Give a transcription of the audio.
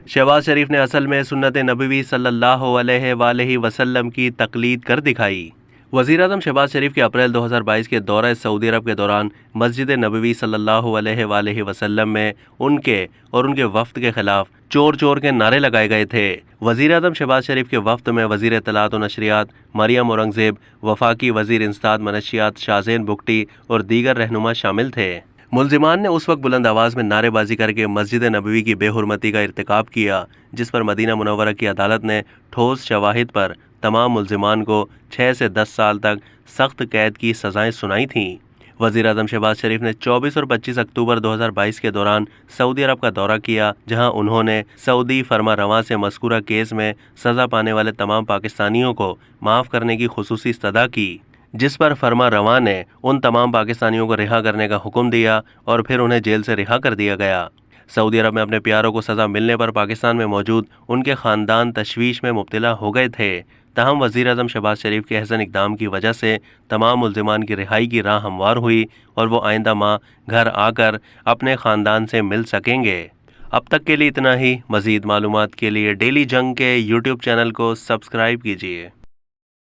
شہباز شریف نے اصل میں سنت نبوی صلی اللہ علیہ وآلہ وسلم کی تقلید کر دکھائی۔ وزیر اعظم شہباز شریف کے اپریل 2022 کے دورہ سعودی عرب کے دوران مسجد نبوی صلی اللہ علیہ وآلہ وسلم میں ان کے اور ان کے وفد کے خلاف چور چور کے نعرے لگائے گئے تھے۔ وزیر اعظم شہباز شریف کے وفد میں وزیر اطلاعات و نشریات مریم اورنگزیب، وفاقی وزیر انسداد منشیات شاہزین بگٹی اور دیگر رہنما شامل تھے۔ ملزمان نے اس وقت بلند آواز میں نعرے بازی کر کے مسجد نبوی کی بے حرمتی کا ارتکاب کیا، جس پر مدینہ منورہ کی عدالت نے ٹھوس شواہد پر تمام ملزمان کو 6 سے 10 سال تک سخت قید کی سزائیں سنائی تھیں۔ وزیر اعظم شہباز شریف نے 24 اور 25 اکتوبر 2022 کے دوران سعودی عرب کا دورہ کیا، جہاں انہوں نے سعودی فرما رواں سے مذکورہ کیس میں سزا پانے والے تمام پاکستانیوں کو معاف کرنے کی خصوصی استدعا کی، جس پر فرما رواں نے ان تمام پاکستانیوں کو رہا کرنے کا حکم دیا اور پھر انہیں جیل سے رہا کر دیا گیا۔ سعودی عرب میں اپنے پیاروں کو سزا ملنے پر پاکستان میں موجود ان کے خاندان تشویش میں مبتلا ہو گئے تھے، تاہم وزیر اعظم شہباز شریف کے احسن اقدام کی وجہ سے تمام ملزمان کی رہائی کی راہ ہموار ہوئی اور وہ آئندہ ماہ گھر آ کر اپنے خاندان سے مل سکیں گے۔ اب تک کے لیے اتنا ہی۔ مزید معلومات کے لیے ڈیلی جنگ کے یوٹیوب چینل کو سبسکرائب کیجیے۔